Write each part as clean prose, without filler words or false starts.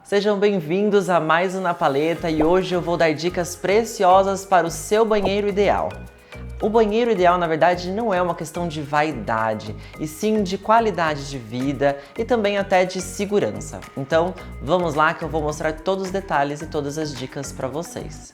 Sejam bem-vindos a mais um Na Paleta e hoje eu vou dar dicas preciosas para o seu banheiro ideal. O banheiro ideal, na verdade, não é uma questão de vaidade, e sim de qualidade de vida e também até de segurança. Então, vamos lá que eu vou mostrar todos os detalhes e todas as dicas para vocês.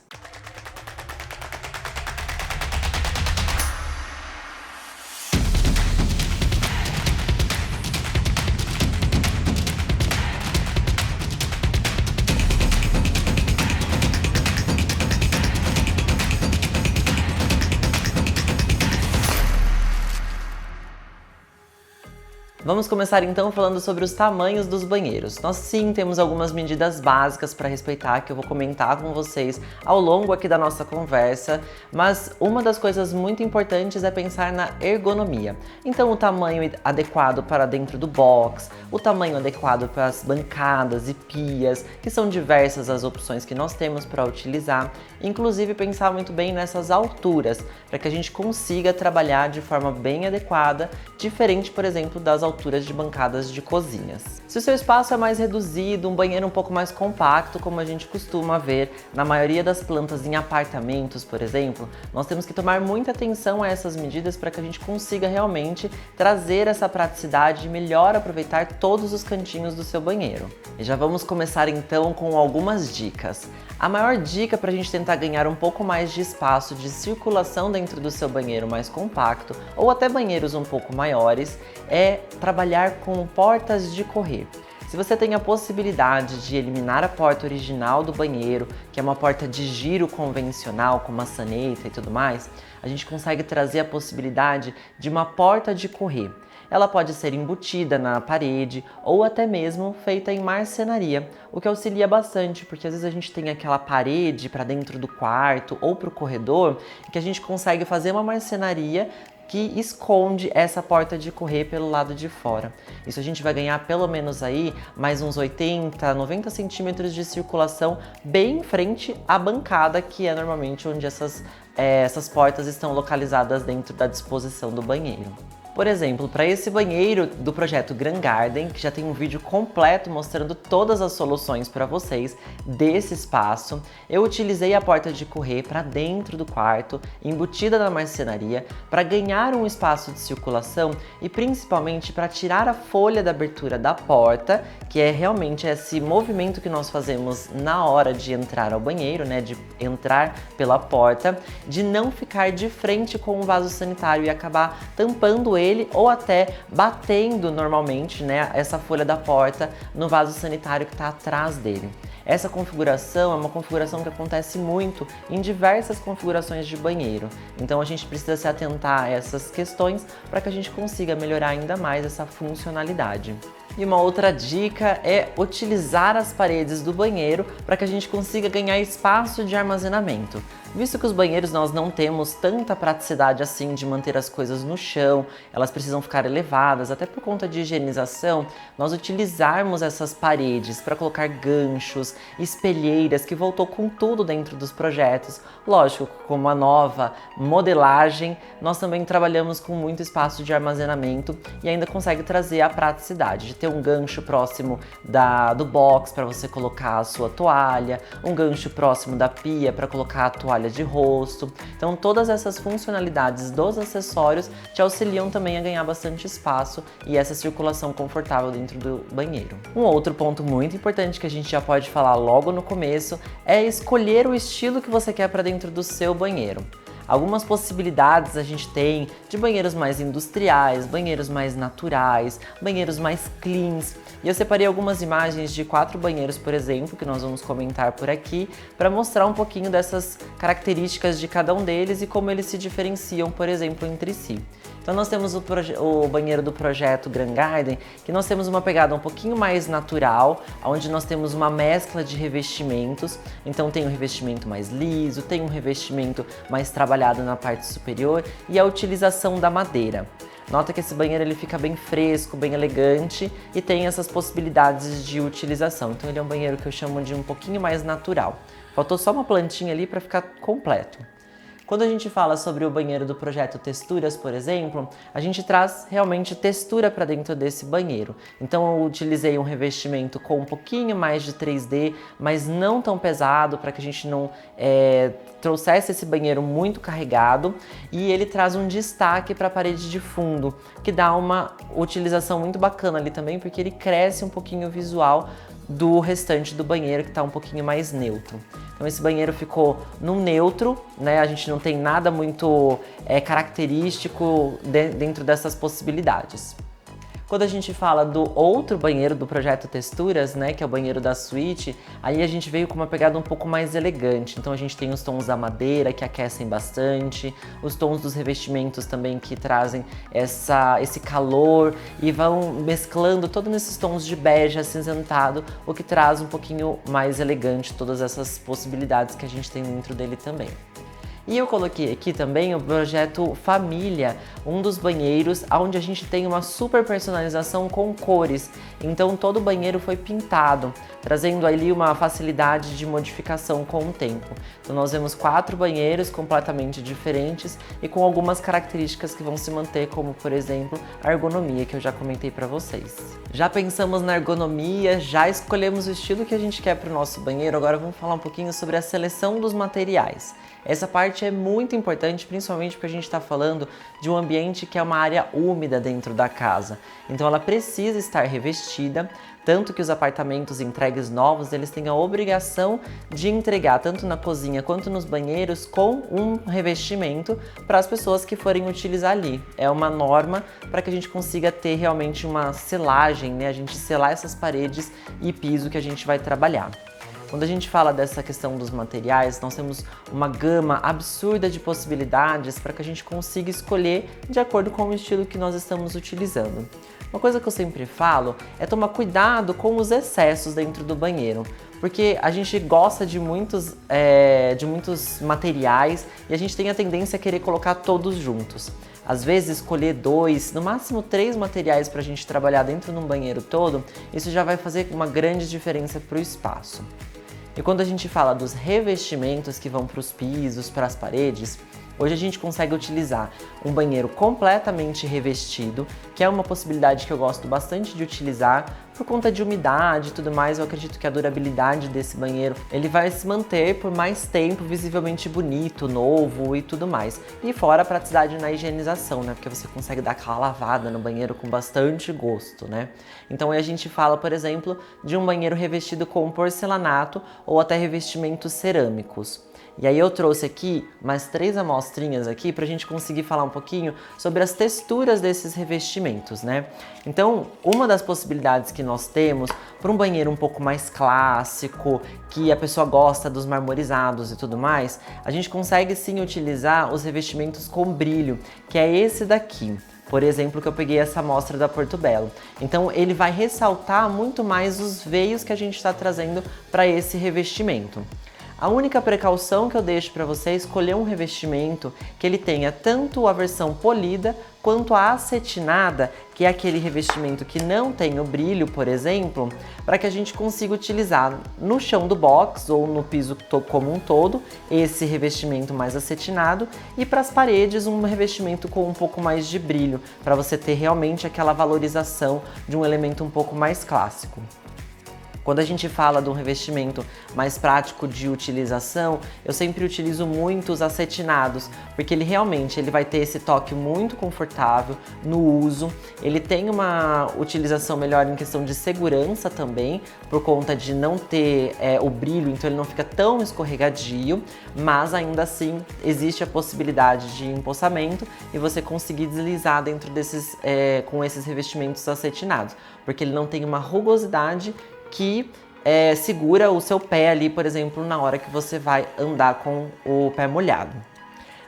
Vamos começar então falando sobre os tamanhos dos banheiros. Nós sim temos algumas medidas básicas para respeitar que eu vou comentar com vocês ao longo aqui da nossa conversa, mas uma das coisas muito importantes é pensar na ergonomia. Então o tamanho adequado para dentro do box, o tamanho adequado para as bancadas e pias, que são diversas as opções que nós temos para utilizar, inclusive pensar muito bem nessas alturas, para que a gente consiga trabalhar de forma bem adequada, diferente, por exemplo, das alturas de bancadas de cozinhas. Se o seu espaço é mais reduzido, um banheiro um pouco mais compacto, como a gente costuma ver na maioria das plantas em apartamentos, por exemplo, nós temos que tomar muita atenção a essas medidas para que a gente consiga realmente trazer essa praticidade e melhor aproveitar todos os cantinhos do seu banheiro. E já vamos começar então com algumas dicas. A maior dica para a gente tentar ganhar um pouco mais de espaço de circulação dentro do seu banheiro mais compacto ou até banheiros um pouco maiores é trabalhar com portas de correr. Se você tem a possibilidade de eliminar a porta original do banheiro, que é uma porta de giro convencional com maçaneta e tudo mais, a gente consegue trazer a possibilidade de uma porta de correr. Ela pode ser embutida na parede ou até mesmo feita em marcenaria, o que auxilia bastante, porque às vezes a gente tem aquela parede para dentro do quarto ou para o corredor, que a gente consegue fazer uma marcenaria que esconde essa porta de correr pelo lado de fora. Isso a gente vai ganhar pelo menos aí mais uns 80, 90 centímetros de circulação bem em frente à bancada, que é normalmente onde essas portas estão localizadas dentro da disposição do banheiro. Por exemplo, para esse banheiro do projeto Grand Garden, que já tem um vídeo completo mostrando todas as soluções para vocês desse espaço, eu utilizei a porta de correr para dentro do quarto, embutida na marcenaria, para ganhar um espaço de circulação e principalmente para tirar a folha da abertura da porta, que é realmente esse movimento que nós fazemos na hora de entrar ao banheiro, né, de entrar pela porta, de não ficar de frente com o vaso sanitário e acabar tampando ele ou até batendo normalmente, né, essa folha da porta no vaso sanitário que está atrás dele. Essa configuração é uma configuração que acontece muito em diversas configurações de banheiro, então a gente precisa se atentar a essas questões para que a gente consiga melhorar ainda mais essa funcionalidade. E uma outra dica é utilizar as paredes do banheiro para que a gente consiga ganhar espaço de armazenamento. Visto que os banheiros nós não temos tanta praticidade assim de manter as coisas no chão, elas precisam ficar elevadas, até por conta de higienização, nós utilizarmos essas paredes para colocar ganchos, espelheiras, que voltou com tudo dentro dos projetos. Lógico, como a nova modelagem, nós também trabalhamos com muito espaço de armazenamento e ainda consegue trazer a praticidade de ter um gancho próximo do box para você colocar a sua toalha, um gancho próximo da pia para colocar a toalha de rosto. Então todas essas funcionalidades dos acessórios te auxiliam também a ganhar bastante espaço e essa circulação confortável dentro do banheiro. Um outro ponto muito importante que a gente já pode falar logo no começo é escolher o estilo que você quer para dentro do seu banheiro. Algumas possibilidades a gente tem de banheiros mais industriais, banheiros mais naturais, banheiros mais cleans. E eu separei algumas imagens de 4 banheiros, por exemplo, que nós vamos comentar por aqui, para mostrar um pouquinho dessas características de cada um deles e como eles se diferenciam, por exemplo, entre si. Então nós temos o banheiro do projeto Grand Garden, que nós temos uma pegada um pouquinho mais natural, onde nós temos uma mescla de revestimentos. Então tem um revestimento mais liso, tem um revestimento mais trabalhado na parte superior e a utilização da madeira. Nota que esse banheiro ele fica bem fresco, bem elegante e tem essas possibilidades de utilização. Então ele é um banheiro que eu chamo de um pouquinho mais natural. Faltou só uma plantinha ali para ficar completo. Quando a gente fala sobre o banheiro do projeto Texturas, por exemplo, a gente traz realmente textura para dentro desse banheiro. Então eu utilizei um revestimento com um pouquinho mais de 3D, mas não tão pesado, para que a gente não trouxesse esse banheiro muito carregado, e ele traz um destaque para a parede de fundo, que dá uma utilização muito bacana ali também, porque ele cresce um pouquinho o visual do restante do banheiro, que está um pouquinho mais neutro. Então esse banheiro ficou no neutro, né? A gente não tem nada muito característico dentro dessas possibilidades. Quando a gente fala do outro banheiro do projeto Texturas, né, que é o banheiro da suíte, aí a gente veio com uma pegada um pouco mais elegante. Então a gente tem os tons da madeira, que aquecem bastante, os tons dos revestimentos também, que trazem esse calor e vão mesclando todos esses tons de bege acinzentado, o que traz um pouquinho mais elegante todas essas possibilidades que a gente tem dentro dele também. E eu coloquei aqui também o projeto Família, um dos banheiros onde a gente tem uma super personalização com cores. Então todo o banheiro foi pintado, trazendo ali uma facilidade de modificação com o tempo. Então nós vemos 4 banheiros completamente diferentes e com algumas características que vão se manter, como por exemplo a ergonomia, que eu já comentei para vocês. Já pensamos na ergonomia, já escolhemos o estilo que a gente quer para o nosso banheiro, agora vamos falar um pouquinho sobre a seleção dos materiais. Essa parte é muito importante, principalmente porque a gente está falando de um ambiente que é uma área úmida dentro da casa. Então ela precisa estar revestida, tanto que os apartamentos entregues novos, eles têm a obrigação de entregar, tanto na cozinha quanto nos banheiros, com um revestimento para as pessoas que forem utilizar ali. É uma norma para que a gente consiga ter realmente uma selagem, né? A gente selar essas paredes e piso que a gente vai trabalhar. Quando a gente fala dessa questão dos materiais, nós temos uma gama absurda de possibilidades para que a gente consiga escolher de acordo com o estilo que nós estamos utilizando. Uma coisa que eu sempre falo é tomar cuidado com os excessos dentro do banheiro, porque a gente gosta de muitos materiais e a gente tem a tendência a querer colocar todos juntos. Às vezes escolher 2, no máximo 3 materiais para a gente trabalhar dentro de um banheiro todo, isso já vai fazer uma grande diferença para o espaço. E quando a gente fala dos revestimentos que vão para os pisos, para as paredes, hoje a gente consegue utilizar um banheiro completamente revestido, que é uma possibilidade que eu gosto bastante de utilizar por conta de umidade e tudo mais. Eu acredito que a durabilidade desse banheiro ele vai se manter por mais tempo, visivelmente bonito, novo e tudo mais. E fora a praticidade na higienização, né? Porque você consegue dar aquela lavada no banheiro com bastante gosto, né? Então aí a gente fala, por exemplo, de um banheiro revestido com porcelanato ou até revestimentos cerâmicos. E aí eu trouxe aqui mais 3 amostrinhas aqui para a gente conseguir falar um pouquinho sobre as texturas desses revestimentos, né? Então, uma das possibilidades que nós temos para um banheiro um pouco mais clássico, que a pessoa gosta dos marmorizados e tudo mais, a gente consegue sim utilizar os revestimentos com brilho, que é esse daqui. Por exemplo, que eu peguei essa amostra da Porto Belo. Então ele vai ressaltar muito mais os veios que a gente está trazendo para esse revestimento. A única precaução que eu deixo para você é escolher um revestimento que ele tenha tanto a versão polida quanto a acetinada, que é aquele revestimento que não tem o brilho, por exemplo, para que a gente consiga utilizar no chão do box ou no piso como um todo, esse revestimento mais acetinado, e para as paredes um revestimento com um pouco mais de brilho, para você ter realmente aquela valorização de um elemento um pouco mais clássico. Quando a gente fala de um revestimento mais prático de utilização, eu sempre utilizo muito os acetinados, porque ele realmente vai ter esse toque muito confortável no uso, ele tem uma utilização melhor em questão de segurança também, por conta de não ter o brilho, então ele não fica tão escorregadio, mas ainda assim existe a possibilidade de empossamento e você conseguir deslizar dentro desses, com esses revestimentos acetinados, porque ele não tem uma rugosidade que segura o seu pé ali, por exemplo, na hora que você vai andar com o pé molhado.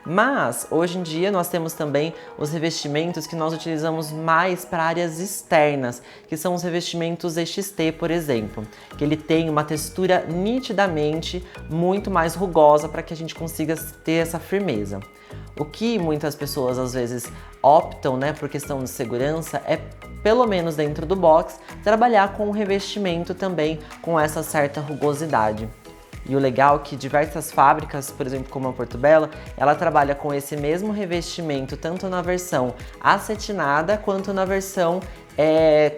Mas, hoje em dia, nós temos também os revestimentos que nós utilizamos mais para áreas externas, que são os revestimentos EXT, por exemplo, que ele tem uma textura nitidamente muito mais rugosa para que a gente consiga ter essa firmeza. O que muitas pessoas, às vezes, optam, né, por questão de segurança, é, pelo menos dentro do box, trabalhar com o revestimento também com essa certa rugosidade. E o legal é que diversas fábricas, por exemplo, como a Porto Belo, ela trabalha com esse mesmo revestimento tanto na versão acetinada quanto na versão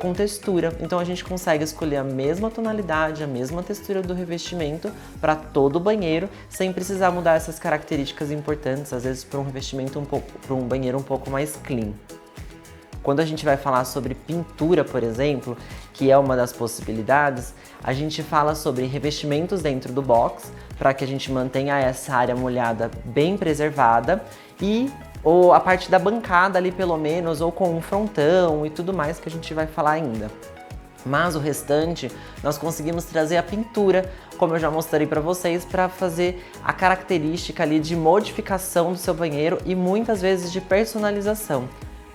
com textura. Então a gente consegue escolher a mesma tonalidade, a mesma textura do revestimento para todo o banheiro, sem precisar mudar essas características importantes, às vezes para um revestimento para um banheiro um pouco mais clean. Quando a gente vai falar sobre pintura, por exemplo, que é uma das possibilidades, a gente fala sobre revestimentos dentro do box, para que a gente mantenha essa área molhada bem preservada, e ou a parte da bancada ali pelo menos, ou com um frontão e tudo mais que a gente vai falar ainda. Mas o restante, nós conseguimos trazer a pintura, como eu já mostrei para vocês, para fazer a característica ali de modificação do seu banheiro e muitas vezes de personalização.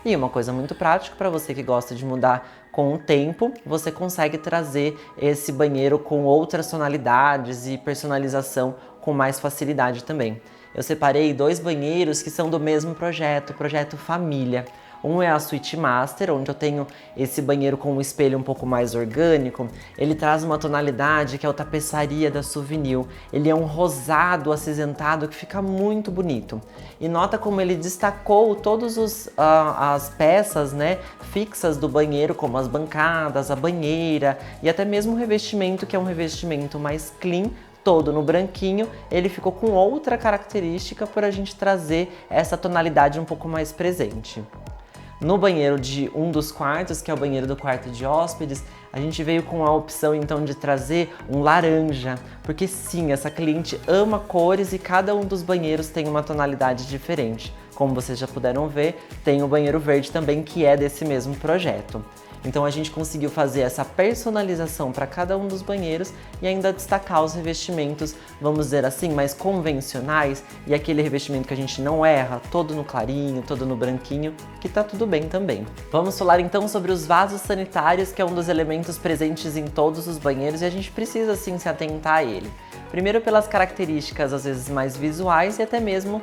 E uma coisa muito prática para você que gosta de mudar com o tempo, você consegue trazer esse banheiro com outras tonalidades e personalização com mais facilidade também. Eu separei 2 banheiros que são do mesmo projeto, o projeto Família. Um é a Suite Master, onde eu tenho esse banheiro com um espelho um pouco mais orgânico. Ele traz uma tonalidade que é o tapeçaria da Souvenir. Ele é um rosado acinzentado que fica muito bonito. E nota como ele destacou todas as peças, né, fixas do banheiro, como as bancadas, a banheira e até mesmo o revestimento, que é um revestimento mais clean, todo no branquinho. Ele ficou com outra característica para a gente trazer essa tonalidade um pouco mais presente. No banheiro de um dos quartos, que é o banheiro do quarto de hóspedes, a gente veio com a opção então de trazer um laranja, porque sim, essa cliente ama cores e cada um dos banheiros tem uma tonalidade diferente. Como vocês já puderam ver, tem o banheiro verde também, que é desse mesmo projeto. Então a gente conseguiu fazer essa personalização para cada um dos banheiros e ainda destacar os revestimentos, vamos dizer assim, mais convencionais, e aquele revestimento que a gente não erra, todo no clarinho, todo no branquinho, que tá tudo bem também. Vamos falar então sobre os vasos sanitários, que é um dos elementos presentes em todos os banheiros e a gente precisa sim se atentar a ele. Primeiro pelas características às vezes mais visuais e até mesmo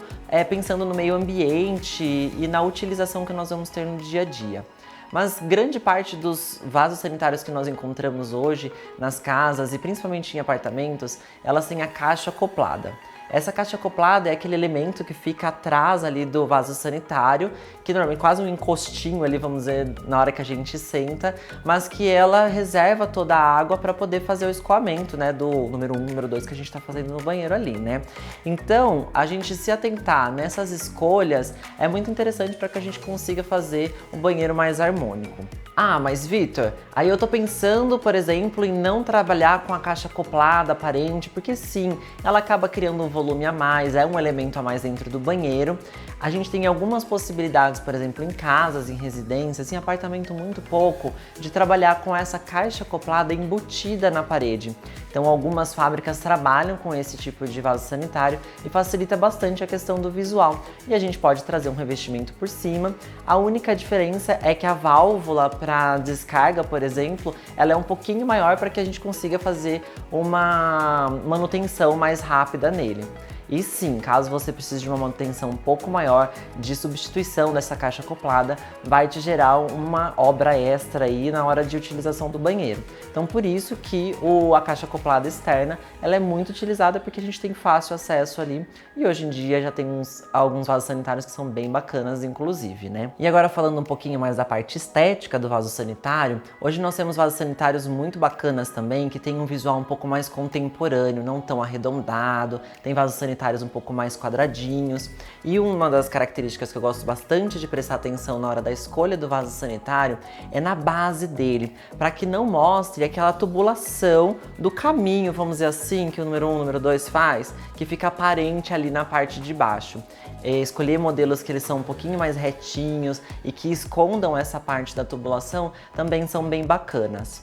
pensando no meio ambiente e na utilização que nós vamos ter no dia a dia. Mas grande parte dos vasos sanitários que nós encontramos hoje nas casas e principalmente em apartamentos, elas têm a caixa acoplada. Essa caixa acoplada é aquele elemento que fica atrás ali do vaso sanitário, que normalmente é quase um encostinho ali, vamos dizer, na hora que a gente senta, mas que ela reserva toda a água para poder fazer o escoamento, né, do número 1, número 2 que a gente está fazendo no banheiro ali, né? Então, a gente se atentar nessas escolhas é muito interessante para que a gente consiga fazer um banheiro mais harmônico. Ah, mas Vitor, aí eu tô pensando, por exemplo, em não trabalhar com a caixa acoplada aparente, porque sim, ela acaba criando um volume a mais, é um elemento a mais dentro do banheiro. A gente tem algumas possibilidades, por exemplo, em casas, em residências, em apartamento muito pouco, de trabalhar com essa caixa acoplada embutida na parede. Então algumas fábricas trabalham com esse tipo de vaso sanitário e facilita bastante a questão do visual. E a gente pode trazer um revestimento por cima. A única diferença é que a válvula para descarga, por exemplo, ela é um pouquinho maior para que a gente consiga fazer uma manutenção mais rápida nele. E sim, caso você precise de uma manutenção um pouco maior de substituição dessa caixa acoplada, vai te gerar uma obra extra aí na hora de utilização do banheiro. Então por isso que a caixa acoplada externa, ela é muito utilizada porque a gente tem fácil acesso ali e hoje em dia já tem alguns vasos sanitários que são bem bacanas inclusive, né? E agora falando um pouquinho mais da parte estética do vaso sanitário, hoje nós temos vasos sanitários muito bacanas também, que tem um visual um pouco mais contemporâneo, não tão arredondado, tem vasos sanitários um pouco mais quadradinhos. E uma das características que eu gosto bastante de prestar atenção na hora da escolha do vaso sanitário é na base dele, para que não mostre aquela tubulação do caminho, vamos dizer assim, que o número 1, o número 2 faz, que fica aparente ali na parte de baixo. Escolher modelos que eles são um pouquinho mais retinhos e que escondam essa parte da tubulação também são bem bacanas.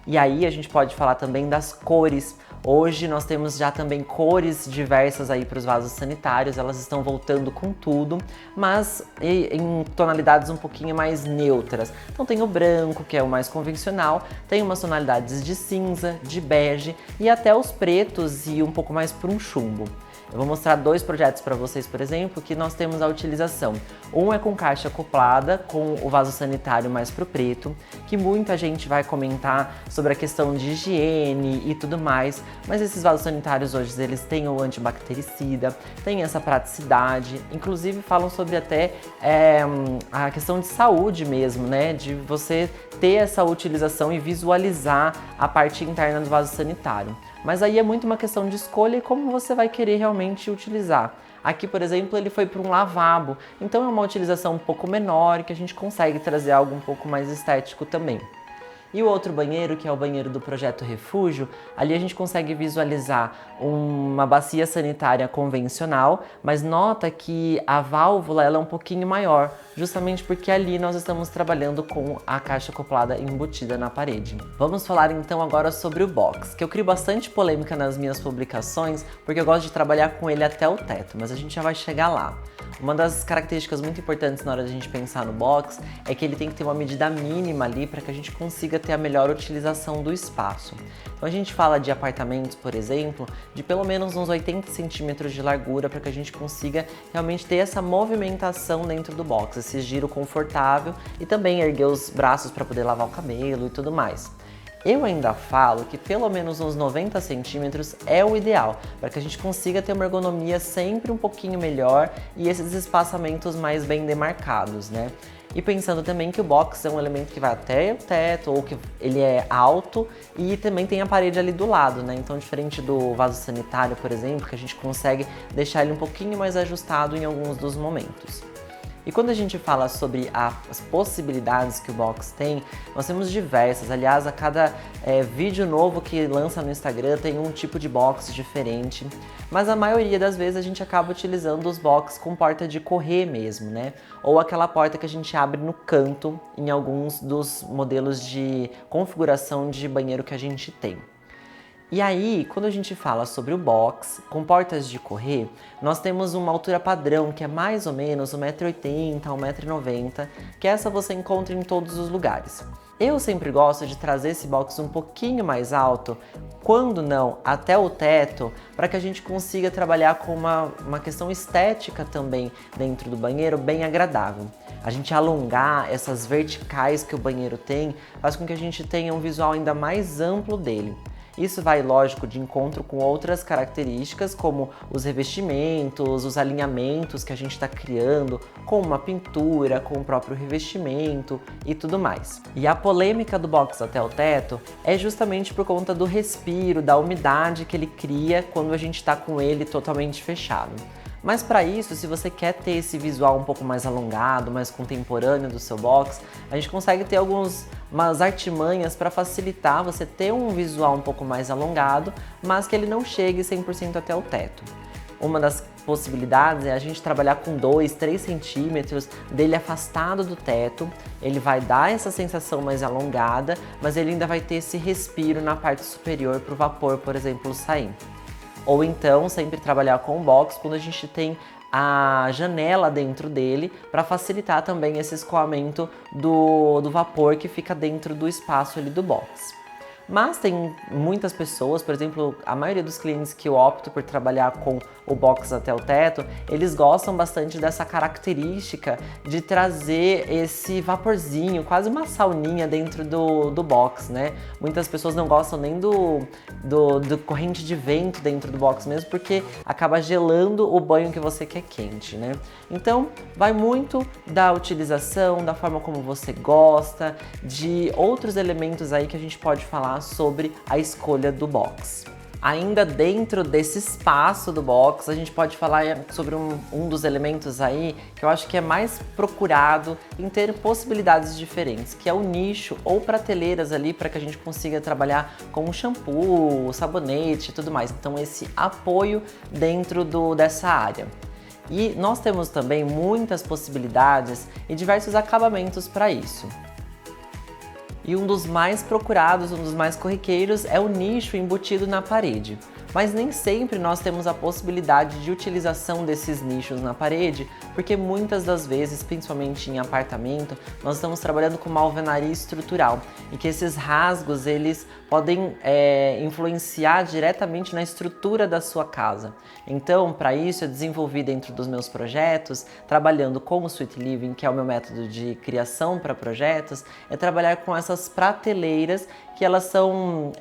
E aí a gente pode falar também das cores. Hoje nós temos já também cores diversas aí para os vasos sanitários, elas estão voltando com tudo, mas em tonalidades um pouquinho mais neutras. Então tem o branco, que é o mais convencional, tem umas tonalidades de cinza, de bege e até os pretos e um pouco mais para um chumbo. Eu vou mostrar dois projetos para vocês, por exemplo, que nós temos a utilização. Um é com caixa acoplada, com o vaso sanitário mais pro preto, que muita gente vai comentar sobre a questão de higiene e tudo mais, mas esses vasos sanitários hoje eles têm o antibactericida, têm essa praticidade, inclusive falam sobre até a questão de saúde mesmo, né? De você ter essa utilização e visualizar a parte interna do vaso sanitário. Mas aí é muito uma questão de escolha e como você vai querer realmente utilizar. Aqui, por exemplo, ele foi para um lavabo, então é uma utilização um pouco menor e que a gente consegue trazer algo um pouco mais estético também. E o outro banheiro, que é o banheiro do Projeto Refúgio, ali a gente consegue visualizar uma bacia sanitária convencional, mas nota que a válvula ela é um pouquinho maior, justamente porque ali nós estamos trabalhando com a caixa acoplada embutida na parede. Vamos falar então agora sobre o box, que eu crio bastante polêmica nas minhas publicações, porque eu gosto de trabalhar com ele até o teto, mas a gente já vai chegar lá. Uma das características muito importantes na hora de a gente pensar no box é que ele tem que ter uma medida mínima ali para que a gente consiga ter a melhor utilização do espaço. Então a gente fala de apartamentos, por exemplo, de pelo menos uns 80 centímetros de largura para que a gente consiga realmente ter essa movimentação dentro do box, esse giro confortável e também erguer os braços para poder lavar o cabelo e tudo mais. Eu ainda falo que pelo menos uns 90 centímetros é o ideal, para que a gente consiga ter uma ergonomia sempre um pouquinho melhor e esses espaçamentos mais bem demarcados, né? E pensando também que o box é um elemento que vai até o teto, ou que ele é alto e também tem a parede ali do lado, né? Então, diferente do vaso sanitário, por exemplo, que a gente consegue deixar ele um pouquinho mais ajustado em alguns dos momentos. E quando a gente fala sobre as possibilidades que o box tem, nós temos diversas. Aliás, a cada vídeo novo que lança no Instagram tem um tipo de box diferente. Mas a maioria das vezes a gente acaba utilizando os box com porta de correr mesmo, né? Ou aquela porta que a gente abre no canto em alguns dos modelos de configuração de banheiro que a gente tem. E aí, quando a gente fala sobre o box, com portas de correr, nós temos uma altura padrão que é mais ou menos 1,80m, 1,90m, que essa você encontra em todos os lugares. Eu sempre gosto de trazer esse box um pouquinho mais alto, quando não até o teto, para que a gente consiga trabalhar com uma questão estética também dentro do banheiro, bem agradável. A gente alongar essas verticais que o banheiro tem, faz com que a gente tenha um visual ainda mais amplo dele. Isso vai, lógico, de encontro com outras características, como os revestimentos, os alinhamentos que a gente está criando, com uma pintura, com o próprio revestimento e tudo mais. E a polêmica do box até o teto é justamente por conta do respiro, da umidade que ele cria quando a gente está com ele totalmente fechado. Mas para isso, se você quer ter esse visual um pouco mais alongado, mais contemporâneo do seu box, a gente consegue ter umas artimanhas para facilitar você ter um visual um pouco mais alongado, mas que ele não chegue 100% até o teto. Uma das possibilidades é a gente trabalhar com 2, 3 centímetros dele afastado do teto. Ele vai dar essa sensação mais alongada, mas ele ainda vai ter esse respiro na parte superior para o vapor, por exemplo, sair. Ou então sempre trabalhar com o box quando a gente tem a janela dentro dele para facilitar também esse escoamento do vapor que fica dentro do espaço ali do box. Mas tem muitas pessoas, por exemplo, a maioria dos clientes que eu opto por trabalhar com o box até o teto, eles gostam bastante dessa característica de trazer esse vaporzinho, quase uma sauninha dentro do box, né? Muitas pessoas não gostam nem do corrente de vento dentro do box mesmo, porque acaba gelando o banho que você quer quente, né? Então, vai muito da utilização, da forma como você gosta, de outros elementos aí que a gente pode falar sobre a escolha do box. Ainda dentro desse espaço do box, a gente pode falar sobre um dos elementos aí que eu acho que é mais procurado em ter possibilidades diferentes, que é o nicho ou prateleiras ali para que a gente consiga trabalhar com shampoo, sabonete e tudo mais. Então esse apoio dentro dessa área. E nós temos também muitas possibilidades e diversos acabamentos para isso. E um dos mais procurados, um dos mais corriqueiros é o nicho embutido na parede. Mas nem sempre nós temos a possibilidade de utilização desses nichos na parede, porque muitas das vezes, principalmente em apartamento, nós estamos trabalhando com uma alvenaria estrutural e que esses rasgos eles podem influenciar diretamente na estrutura da sua casa. Então, para isso, eu desenvolvi dentro dos meus projetos, trabalhando com o Sweet Living, que é o meu método de criação para projetos, é trabalhar com essas prateleiras que elas são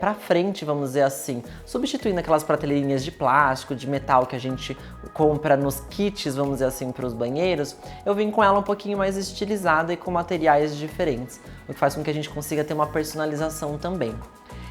para frente, vamos dizer assim, substituindo aquelas prateleirinhas de plástico, de metal que a gente compra nos kits, vamos dizer assim, para os banheiros. Eu vim com ela um pouquinho mais estilizada e com materiais diferentes, o que faz com que a gente consiga ter uma personalização também.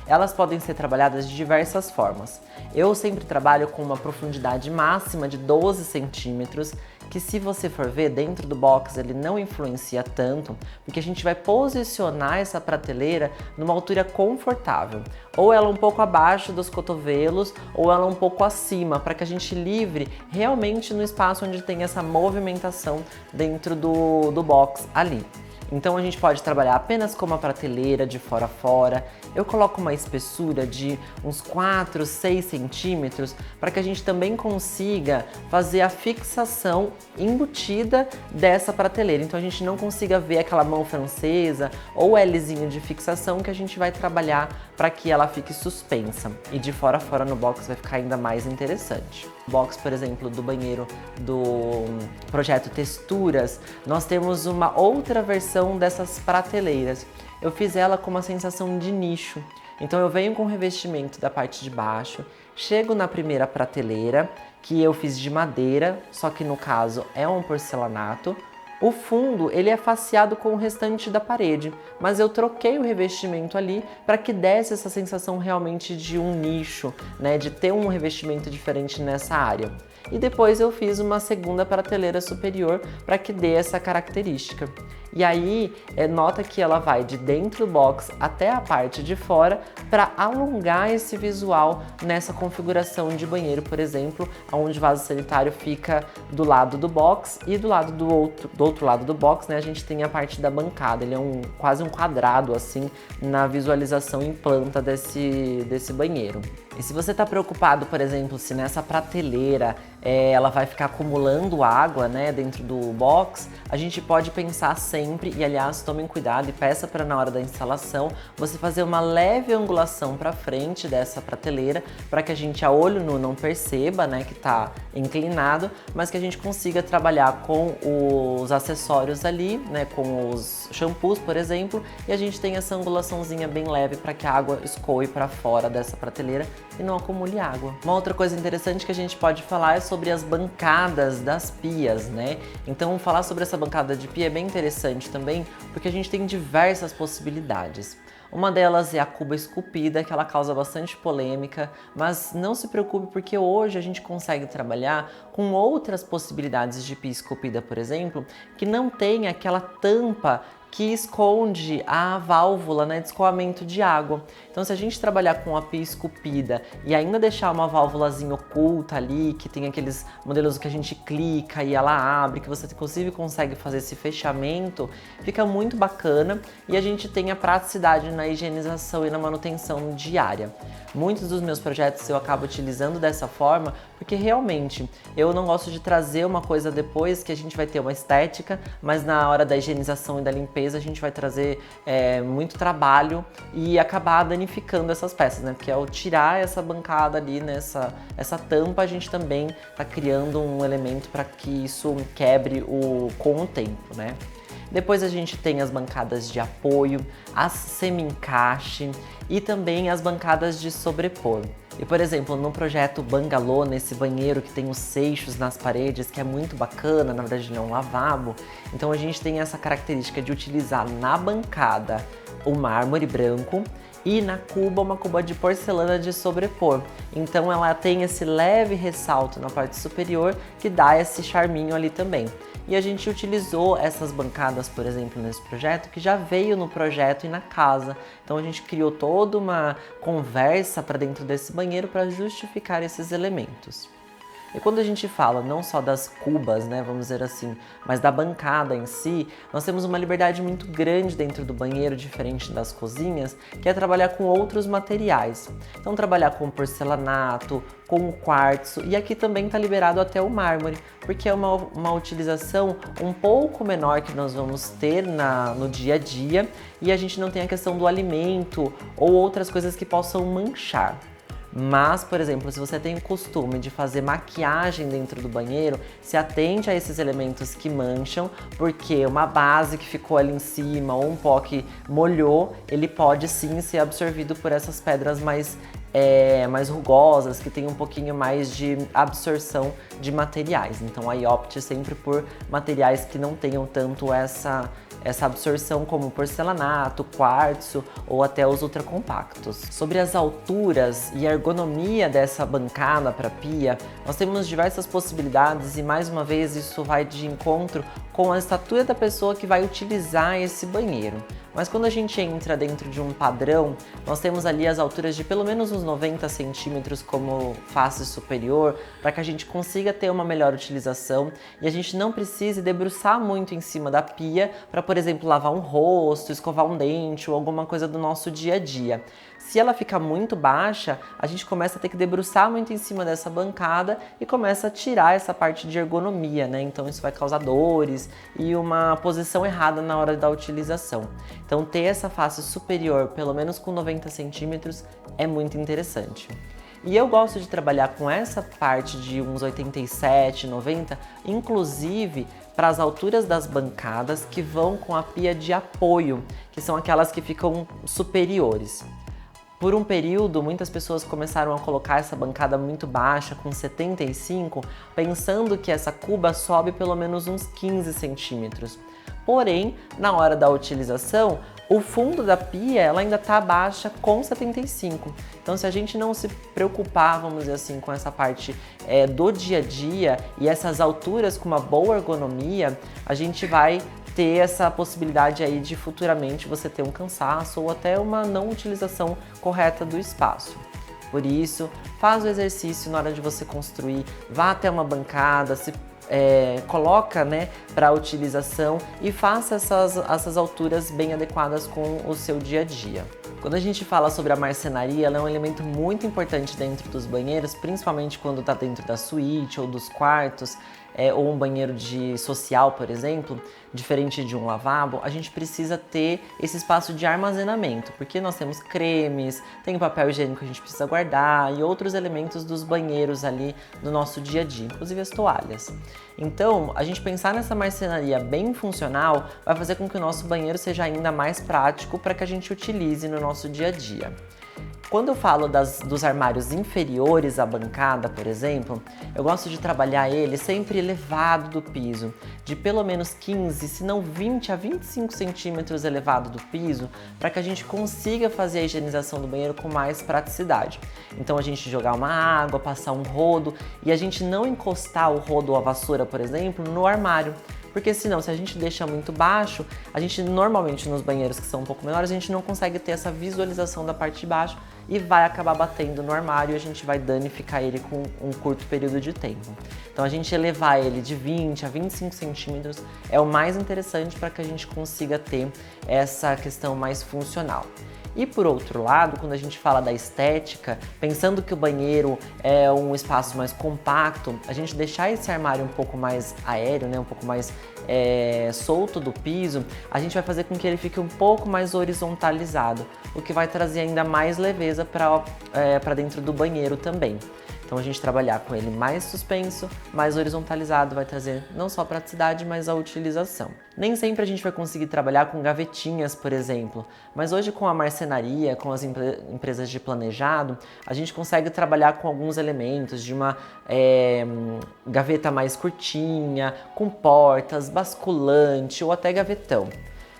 Elas podem ser trabalhadas de diversas formas. Eu sempre trabalho com uma profundidade máxima de 12 centímetros, que se você for ver dentro do box ele não influencia tanto, porque a gente vai posicionar essa prateleira numa altura confortável, ou ela um pouco abaixo dos cotovelos, ou ela um pouco acima, para que a gente livre realmente no espaço onde tem essa movimentação dentro do box ali. Então a gente pode trabalhar apenas com uma prateleira de fora a fora. Eu coloco uma espessura de uns 4, 6 centímetros para que a gente também consiga fazer a fixação embutida dessa prateleira. Então a gente não consiga ver aquela mão francesa ou Lzinho de fixação que a gente vai trabalhar para que ela fique suspensa. E de fora a fora no box vai ficar ainda mais interessante. No box, por exemplo, do banheiro do projeto Texturas, nós temos uma outra versão dessas prateleiras. Eu fiz ela com uma sensação de nicho. Então eu venho com o revestimento da parte de baixo, chego na primeira prateleira, que eu fiz de madeira, só que no caso é um porcelanato. O fundo ele é faceado com o restante da parede, mas eu troquei o revestimento ali para que desse essa sensação realmente de um nicho, né, de ter um revestimento diferente nessa área. E depois eu fiz uma segunda prateleira superior para que dê essa característica. E aí, nota que ela vai de dentro do box até a parte de fora para alongar esse visual nessa configuração de banheiro, por exemplo, onde o vaso sanitário fica do lado do box e do outro lado do box, né, a gente tem a parte da bancada. Ele é quase um quadrado assim na visualização em planta desse banheiro. E se você está preocupado, por exemplo, se nessa prateleira ela vai ficar acumulando água, né, dentro do box, a gente pode pensar sempre, e aliás, tomem cuidado e peça para na hora da instalação, você fazer uma leve angulação para frente dessa prateleira, para que a gente a olho nu não perceba, né, que está inclinado, mas que a gente consiga trabalhar com os acessórios ali, né, com os shampoos, por exemplo, e a gente tem essa angulaçãozinha bem leve para que a água escoe para fora dessa prateleira e não acumule água. Uma outra coisa interessante que a gente pode falar é sobre as bancadas das pias, né? Então falar sobre essa bancada de pia é bem interessante também, porque a gente tem diversas possibilidades. Uma delas é a cuba esculpida, que ela causa bastante polêmica, mas não se preocupe porque hoje a gente consegue trabalhar com outras possibilidades de pia esculpida, por exemplo, que não tem aquela tampa que esconde a válvula, né, de escoamento de água. Então, se a gente trabalhar com a pia esculpida e ainda deixar uma válvulazinha oculta ali, que tem aqueles modelos que a gente clica e ela abre, que você inclusive consegue fazer esse fechamento, fica muito bacana e a gente tem a praticidade na higienização e na manutenção diária. Muitos dos meus projetos eu acabo utilizando dessa forma, porque realmente eu não gosto de trazer uma coisa depois que a gente vai ter uma estética, mas na hora da higienização e da limpeza a gente vai trazer muito trabalho e acabar danificando essas peças, né? Porque ao tirar essa bancada ali, essa tampa, a gente também está criando um elemento para que isso quebre com o tempo, né? Depois a gente tem as bancadas de apoio, as semi-encaixe e também as bancadas de sobrepor. E por exemplo, no projeto Bangalô, nesse banheiro que tem os seixos nas paredes, que é muito bacana, na verdade ele é um lavabo, então a gente tem essa característica de utilizar na bancada o mármore branco e na cuba uma cuba de porcelana de sobrepor. Então ela tem esse leve ressalto na parte superior que dá esse charminho ali também. E a gente utilizou essas bancadas, por exemplo, nesse projeto, que já veio no projeto e na casa. Então a gente criou toda uma conversa para dentro desse banheiro para justificar esses elementos. E quando a gente fala não só das cubas, né, vamos dizer assim, mas da bancada em si, nós temos uma liberdade muito grande dentro do banheiro, diferente das cozinhas, que é trabalhar com outros materiais. Então trabalhar com porcelanato, com o quartzo, e aqui também está liberado até o mármore, porque é uma utilização um pouco menor que nós vamos ter no dia a dia, e a gente não tem a questão do alimento ou outras coisas que possam manchar. Mas, por exemplo, se você tem o costume de fazer maquiagem dentro do banheiro, se atente a esses elementos que mancham, porque uma base que ficou ali em cima ou um pó que molhou, ele pode sim ser absorvido por essas pedras mais rugosas, que tem um pouquinho mais de absorção de materiais. Então aí opte sempre por materiais que não tenham tanto essa absorção, como porcelanato, quartzo ou até os ultracompactos. Sobre as alturas e a ergonomia dessa bancada para pia, nós temos diversas possibilidades e mais uma vez isso vai de encontro com a estatura da pessoa que vai utilizar esse banheiro. Mas quando a gente entra dentro de um padrão, nós temos ali as alturas de pelo menos uns 90 centímetros como face superior, para que a gente consiga ter uma melhor utilização e a gente não precise debruçar muito em cima da pia para, por exemplo, lavar um rosto, escovar um dente ou alguma coisa do nosso dia a dia. Se ela ficar muito baixa, a gente começa a ter que debruçar muito em cima dessa bancada e começa a tirar essa parte de ergonomia, né? Então isso vai causar dores e uma posição errada na hora da utilização. Então ter essa face superior, pelo menos com 90 centímetros, é muito interessante. E eu gosto de trabalhar com essa parte de uns 87, 90, inclusive para as alturas das bancadas que vão com a pia de apoio, que são aquelas que ficam superiores. Por um período, muitas pessoas começaram a colocar essa bancada muito baixa, com 75, pensando que essa cuba sobe pelo menos uns 15 centímetros. Porém, na hora da utilização, o fundo da pia ela ainda está baixa com 75. Então, se a gente não se preocupar, vamos dizer assim, com essa parte do dia a dia e essas alturas com uma boa ergonomia, a gente vai ter essa possibilidade aí de futuramente você ter um cansaço ou até uma não utilização correta do espaço. Por isso, faz o exercício na hora de você construir, vá até uma bancada, coloca, né, para utilização e faça essas alturas bem adequadas com o seu dia a dia. Quando a gente fala sobre a marcenaria, ela é um elemento muito importante dentro dos banheiros, principalmente quando está dentro da suíte ou dos quartos, ou um banheiro social, por exemplo, diferente de um lavabo, a gente precisa ter esse espaço de armazenamento, porque nós temos cremes, tem o papel higiênico que a gente precisa guardar e outros elementos dos banheiros ali no nosso dia a dia, inclusive as toalhas. Então, a gente pensar nessa marcenaria bem funcional vai fazer com que o nosso banheiro seja ainda mais prático para que a gente utilize no nosso dia a dia. Quando eu falo dos armários inferiores à bancada, por exemplo, eu gosto de trabalhar ele sempre elevado do piso, de pelo menos 15, se não 20 a 25 centímetros elevado do piso, para que a gente consiga fazer a higienização do banheiro com mais praticidade. Então a gente jogar uma água, passar um rodo e a gente não encostar o rodo ou a vassoura, por exemplo, no armário. Porque senão, se a gente deixa muito baixo, a gente normalmente nos banheiros que são um pouco menores, a gente não consegue ter essa visualização da parte de baixo e vai acabar batendo no armário e a gente vai danificar ele com um curto período de tempo. Então a gente elevar ele de 20 a 25 centímetros é o mais interessante para que a gente consiga ter essa questão mais funcional. E por outro lado, quando a gente fala da estética, pensando que o banheiro é um espaço mais compacto, a gente deixar esse armário um pouco mais aéreo, né, um pouco mais solto do piso, a gente vai fazer com que ele fique um pouco mais horizontalizado, o que vai trazer ainda mais leveza para dentro do banheiro também. Então a gente trabalhar com ele mais suspenso, mais horizontalizado, vai trazer não só praticidade, mas a utilização. Nem sempre a gente vai conseguir trabalhar com gavetinhas, por exemplo, mas hoje com a marcenaria, com as empresas de planejado, a gente consegue trabalhar com alguns elementos de uma gaveta mais curtinha, com portas, basculante ou até gavetão.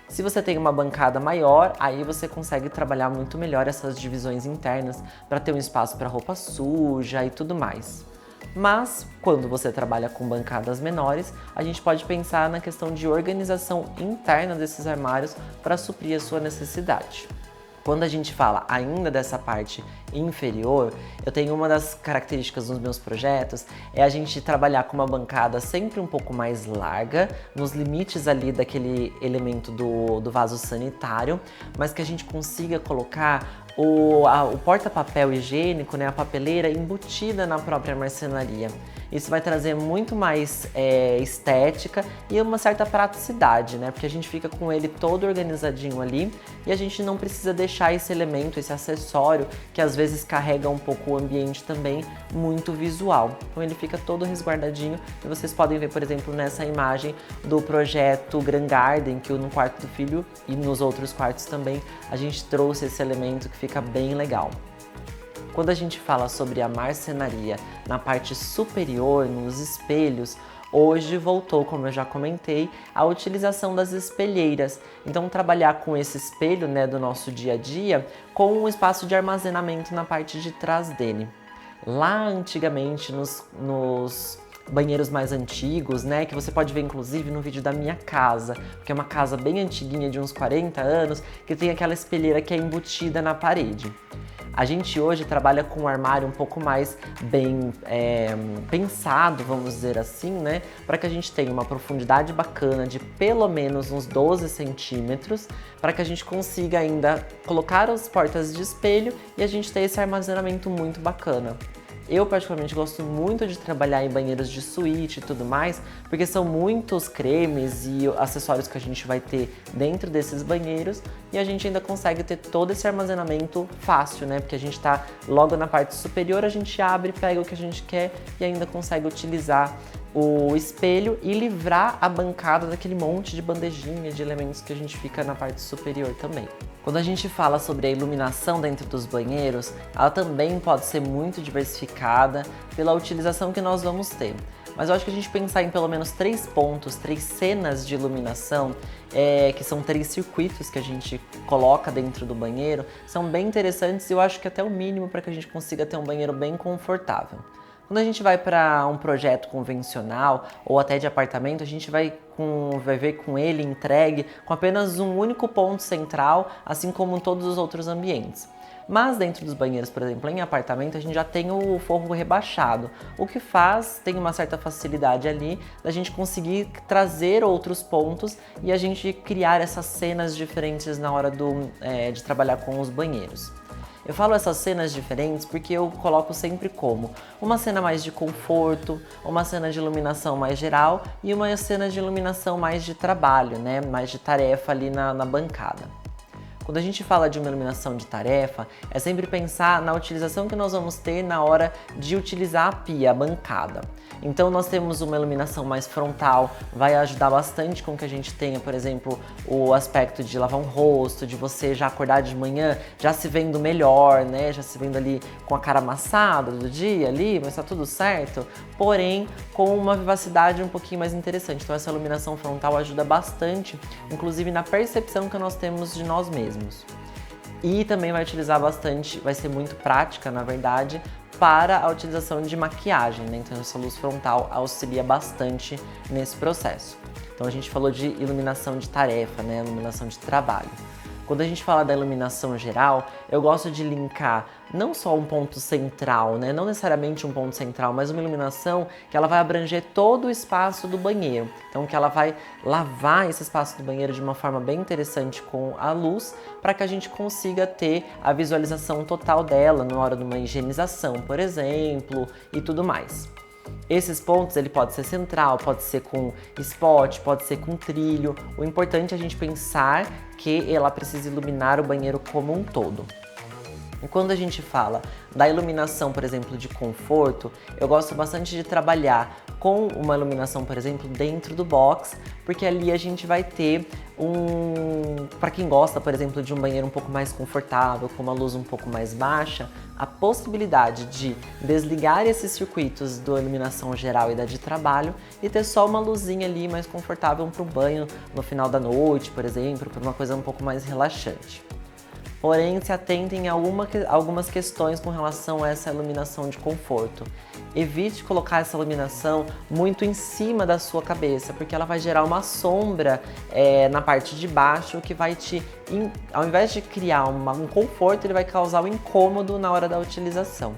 Se você tem uma bancada maior, aí você consegue trabalhar muito melhor essas divisões internas para ter um espaço para roupa suja e tudo mais. Mas, quando você trabalha com bancadas menores, a gente pode pensar na questão de organização interna desses armários para suprir a sua necessidade. Quando a gente fala ainda dessa parte inferior, eu tenho uma das características dos meus projetos é a gente trabalhar com uma bancada sempre um pouco mais larga, nos limites ali daquele elemento do vaso sanitário, mas que a gente consiga colocar o porta-papel higiênico, né, a papeleira embutida na própria marcenaria. Isso vai trazer muito mais estética e uma certa praticidade, né? Porque a gente fica com ele todo organizadinho ali e a gente não precisa deixar esse elemento, esse acessório, que às vezes carrega um pouco o ambiente também, muito visual. Então ele fica todo resguardadinho e vocês podem ver, por exemplo, nessa imagem do projeto Grand Garden, que no quarto do filho e nos outros quartos também a gente trouxe esse elemento que fica bem legal. Quando a gente fala sobre a marcenaria na parte superior, nos espelhos, hoje voltou, como eu já comentei, a utilização das espelheiras. Então trabalhar com esse espelho, né, do nosso dia a dia com um espaço de armazenamento na parte de trás dele. Lá antigamente, nos banheiros mais antigos, né, que você pode ver inclusive no vídeo da minha casa, que é uma casa bem antiguinha de uns 40 anos, que tem aquela espelheira que é embutida na parede. A gente hoje trabalha com um armário um pouco mais bem pensado, vamos dizer assim, né? Para que a gente tenha uma profundidade bacana de pelo menos uns 12 centímetros, para que a gente consiga ainda colocar as portas de espelho e a gente ter esse armazenamento muito bacana. Eu particularmente gosto muito de trabalhar em banheiros de suíte e tudo mais, porque são muitos cremes e acessórios que a gente vai ter dentro desses banheiros e a gente ainda consegue ter todo esse armazenamento fácil, né? Porque a gente tá logo na parte superior, a gente abre, pega o que a gente quer e ainda consegue utilizar o espelho e livrar a bancada daquele monte de bandejinha de elementos que a gente fica na parte superior também. Quando a gente fala sobre a iluminação dentro dos banheiros, ela também pode ser muito diversificada pela utilização que nós vamos ter. Mas eu acho que a gente pensar em pelo menos 3 pontos, 3 cenas de iluminação, que são 3 circuitos que a gente coloca dentro do banheiro, são bem interessantes e eu acho que até o mínimo para que a gente consiga ter um banheiro bem confortável. Quando a gente vai para um projeto convencional ou até de apartamento, a gente vai ver com ele entregue com apenas um único ponto central, assim como em todos os outros ambientes. Mas dentro dos banheiros, por exemplo, em apartamento, a gente já tem o forro rebaixado, o que tem uma certa facilidade ali da gente conseguir trazer outros pontos e a gente criar essas cenas diferentes na hora de trabalhar com os banheiros. Eu falo essas cenas diferentes porque eu coloco sempre como uma cena mais de conforto, uma cena de iluminação mais geral e uma cena de iluminação mais de trabalho, né? Mais de tarefa ali na bancada. Quando a gente fala de uma iluminação de tarefa, é sempre pensar na utilização que nós vamos ter na hora de utilizar a pia, a bancada. Então nós temos uma iluminação mais frontal, vai ajudar bastante com que a gente tenha, por exemplo, o aspecto de lavar um rosto, de você já acordar de manhã, já se vendo melhor, né? Já se vendo ali com a cara amassada do dia ali, mas tá tudo certo. Porém, com uma vivacidade um pouquinho mais interessante. Então essa iluminação frontal ajuda bastante, inclusive na percepção que nós temos de nós mesmos. E também vai utilizar bastante, vai ser muito prática, na verdade, para a utilização de maquiagem, né? Então essa luz frontal auxilia bastante nesse processo. Então a gente falou de iluminação de tarefa, né? Iluminação de trabalho. Quando a gente fala da iluminação geral, eu gosto de linkar não só um ponto central, né? Não necessariamente um ponto central, mas uma iluminação que ela vai abranger todo o espaço do banheiro. Então que ela vai lavar esse espaço do banheiro de uma forma bem interessante com a luz, para que a gente consiga ter a visualização total dela na hora de uma higienização, por exemplo, e tudo mais. Esses pontos, ele pode ser central, pode ser com spot, pode ser com trilho. O importante é a gente pensar que ela precisa iluminar o banheiro como um todo. E quando a gente fala da iluminação, por exemplo, de conforto, eu gosto bastante de trabalhar com uma iluminação, por exemplo, dentro do box, porque ali a gente vai ter para quem gosta, por exemplo, de um banheiro um pouco mais confortável, com uma luz um pouco mais baixa, a possibilidade de desligar esses circuitos da iluminação geral e da de trabalho e ter só uma luzinha ali mais confortável para o banho no final da noite, por exemplo, para uma coisa um pouco mais relaxante. Porém, se atentem a algumas questões com relação a essa iluminação de conforto. Evite colocar essa iluminação muito em cima da sua cabeça, porque ela vai gerar uma sombra na parte de baixo que vai ao invés de criar um conforto, ele vai causar um incômodo na hora da utilização.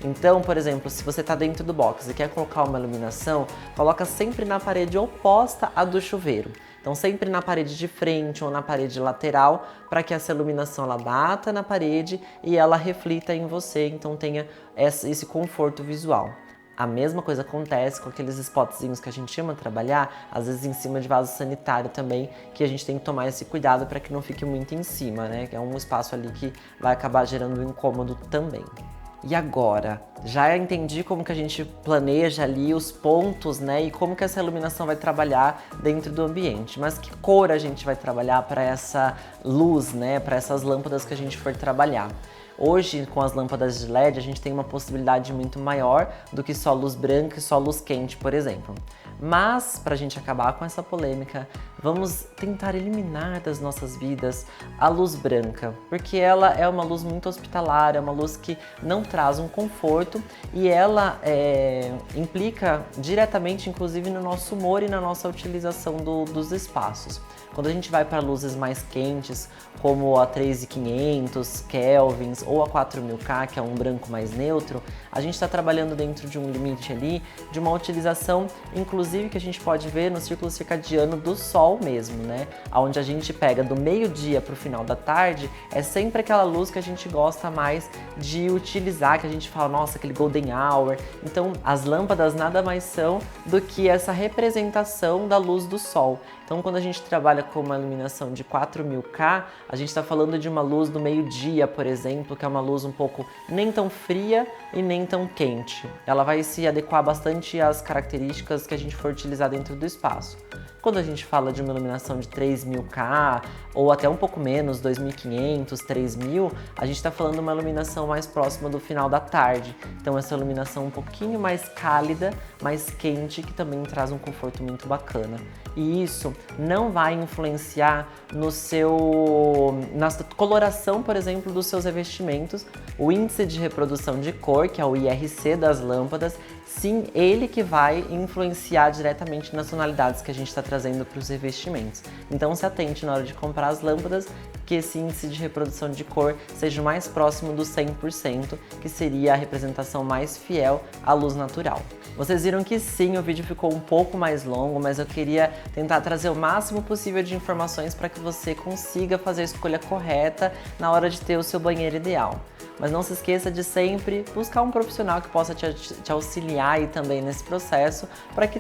Então, por exemplo, se você está dentro do box e quer colocar uma iluminação, coloca sempre na parede oposta à do chuveiro. Então, sempre na parede de frente ou na parede lateral, para que essa iluminação ela bata na parede e ela reflita em você, então tenha esse conforto visual. A mesma coisa acontece com aqueles spotzinhos que a gente ama trabalhar, às vezes em cima de vaso sanitário também, que a gente tem que tomar esse cuidado para que não fique muito em cima, né? Que é um espaço ali que vai acabar gerando um incômodo também. E agora? Já entendi como que a gente planeja ali os pontos, né? E como que essa iluminação vai trabalhar dentro do ambiente. Mas que cor a gente vai trabalhar para essa luz, né? Para essas lâmpadas que a gente for trabalhar. Hoje, com as lâmpadas de LED, a gente tem uma possibilidade muito maior do que só luz branca e só luz quente, por exemplo. Mas, para a gente acabar com essa polêmica, vamos tentar eliminar das nossas vidas a luz branca, porque ela é uma luz muito hospitalar, é uma luz que não traz um conforto e ela implica diretamente, inclusive, no nosso humor e na nossa utilização dos espaços. Quando a gente vai para luzes mais quentes, como a 3500 kelvins ou a 4000K, que é um branco mais neutro, a gente está trabalhando dentro de um limite ali, de uma utilização, inclusive, que a gente pode ver no círculo circadiano do sol mesmo, né? Onde a gente pega do meio-dia para o final da tarde, é sempre aquela luz que a gente gosta mais de utilizar, que a gente fala, nossa, aquele golden hour. Então, as lâmpadas nada mais são do que essa representação da luz do sol. Então, quando a gente trabalha com uma iluminação de 4000K, a gente está falando de uma luz do meio-dia, por exemplo, que é uma luz um pouco nem tão fria e nem tão quente. Ela vai se adequar bastante às características que a gente for utilizar dentro do espaço. Quando a gente fala de uma iluminação de 3000K ou até um pouco menos, 2500, 3000, a gente está falando de uma iluminação mais próxima do final da tarde. Então essa iluminação um pouquinho mais cálida, mais quente, que também traz um conforto muito bacana. E isso não vai influenciar na coloração, por exemplo, dos seus revestimentos. O índice de reprodução de cor, que é o IRC das lâmpadas, sim, ele que vai influenciar diretamente nas tonalidades que a gente está trazendo para os revestimentos. Então se atente na hora de comprar as lâmpadas que esse índice de reprodução de cor seja o mais próximo do 100%, que seria a representação mais fiel à luz natural. Vocês viram que sim, o vídeo ficou um pouco mais longo, mas eu queria tentar trazer o máximo possível de informações para que você consiga fazer a escolha correta na hora de ter o seu banheiro ideal. Mas não se esqueça de sempre buscar um profissional que possa te auxiliar aí também nesse processo, para que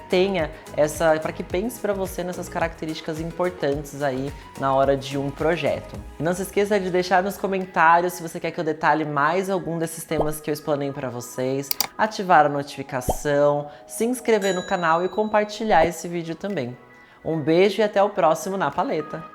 pense para você nessas características importantes aí na hora de um projeto. E não se esqueça de deixar nos comentários se você quer que eu detalhe mais algum desses temas que eu explanei para vocês, ativar a notificação, se inscrever no canal e compartilhar esse vídeo também. Um beijo e até o próximo Na Paleta!